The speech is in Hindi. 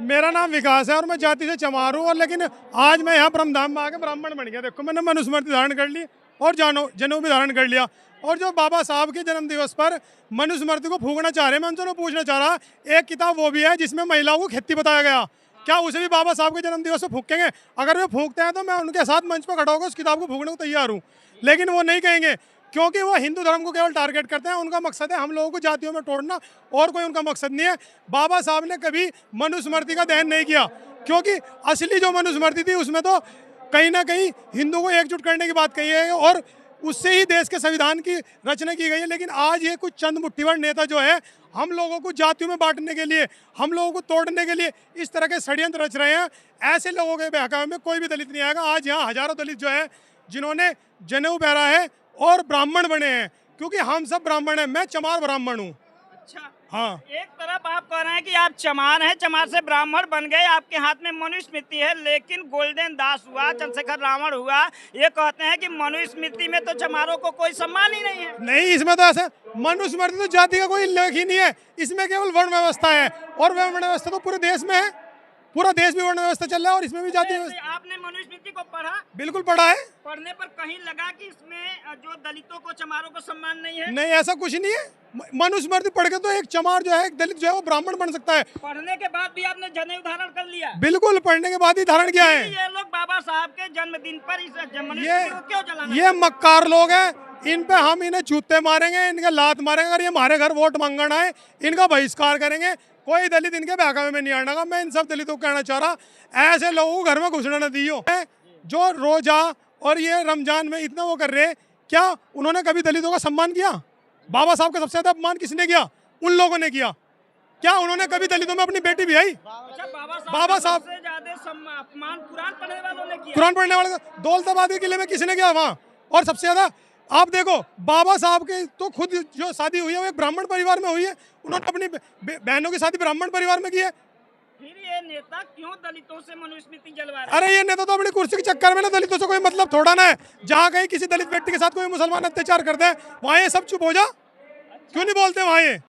मेरा नाम विकास है और मैं जाति से चमार हूँ। और लेकिन आज मैं यहाँ ब्रह्मधाम में आके ब्राह्मण बन गया। देखो मैंने मनुस्मृति धारण कर ली और जनेऊ भी धारण कर लिया। और जो बाबा साहब के जन्म दिवस पर मनुस्मृति को फूकना चाह रहे हैं, मैं उनसे पूछना चाह रहा, एक किताब वो भी है जिसमें महिलाओं को खेती बताया गया, क्या उसे भी बाबा साहब के जन्म दिवस पर फूकेंगे? अगर वे फूकते हैं तो मैं उनके साथ मंच पर खड़ा होकर उस किताब को फूकने को तैयार हूँ। लेकिन वो नहीं कहेंगे, क्योंकि वो हिंदू धर्म को केवल टारगेट करते हैं। उनका मकसद है हम लोगों को जातियों में तोड़ना, और कोई उनका मकसद नहीं है। बाबा साहब ने कभी मनुस्मृति का दहन नहीं किया, क्योंकि असली जो मनुस्मृति थी उसमें तो कहीं ना कहीं हिंदू को एकजुट करने की बात कही है और उससे ही देश के संविधान की रचना की गई है। लेकिन आज ये कुछ चंद मुट्ठीभर नेता जो है हम लोगों को जातियों में बांटने के लिए, हम लोगों को तोड़ने के लिए इस तरह के षड्यंत्र रच रहे हैं। ऐसे लोगों के बहकावे में कोई भी दलित नहीं आएगा। आज यहाँ हजारों दलित जो है जिन्होंने जनेऊ पहना है और ब्राह्मण बने हैं, क्योंकि हम सब ब्राह्मण हैं। मैं चमार ब्राह्मण हूँ। अच्छा, हाँ, एक तरफ आप कह रहे हैं कि आप चमार हैं, चमार से ब्राह्मण बन गए, आपके हाथ में मनुस्मृति है, लेकिन गोल्डन दास हुआ, चंद्रशेखर रावण हुआ, ये कहते हैं कि मनुस्मृति में तो चमारों को कोई सम्मान ही नहीं है। नहीं, इसमें तो ऐसा मनुस्मृति तो जाति का कोई उल्लेख ही नहीं है। इसमें केवल वर्ण व्यवस्था है, और वर्ण व्यवस्था तो पूरे देश में है। पूरा देश भी वर्ण व्यवस्था चल रहा है और इसमें भी जाति व्यवस्था। आपने मनुस्मृति को पढ़ा? बिल्कुल पढ़ा है। पढ़ने पर कहीं लगा कि इसमें जो दलितों को, चमारों को सम्मान नहीं है? नहीं, ऐसा कुछ नहीं है। मनुस्मृति पढ़ के तो एक चमार जो है, एक दलित जो है वो ब्राह्मण बन सकता है। पढ़ने के बाद भी आपने जनेऊ धारण कर लिया? बिल्कुल, पढ़ने के बाद ही धारण किया है। ये लोग बाबा साहब के जन्मदिन पर इस मनुस्मृति को क्यों जलाना? ये मक्कार लोग हैं, इन पे हम इन्हें जूते मारेंगे, इनके लात मारेंगे। अगर ये हमारे घर वोट मांगना है, इनका बहिष्कार करेंगे। कोई दलित इनके बहकावे में नहीं आना। मैं इन सब दलितों को कहना चाह रहा, ऐसे लोगों को घर में घुसना न दियो। जो रोजा और ये रमजान में इतना वो कर रहे, क्या उन्होंने कभी दलितों का सम्मान किया? बाबा साहब का सबसे ज्यादा अपमान किसने किया? उन लोगों ने किया। क्या उन्होंने कभी दलितों में अपनी बेटी भी आई? अच्छा, बाबा साहब से ज्यादा अपमान कुरान पढ़ने वालों ने किया। कुरान पढ़ने वाले दौलताबाद के किले में किसने किया वहाँ? और सबसे ज्यादा आप देखो, बाबा साहब के तो खुद जो शादी हुई है वो एक ब्राह्मण परिवार में हुई है। उन्होंने अपनी बहनों की शादी ब्राह्मण परिवार में की है। फिर ये नेता क्यों दलितों से मनुस्मृति जलवा रहे हैं? अरे ये नेता तो अपनी कुर्सी के चक्कर में ना, दलितों से कोई मतलब थोड़ा ना है। जहाँ कहीं किसी दलित व्यक्ति के साथ कोई मुसलमान अत्याचार करते हैं वहाँ ये सब चुप हो जा, क्यों नहीं बोलते वहाँ ये?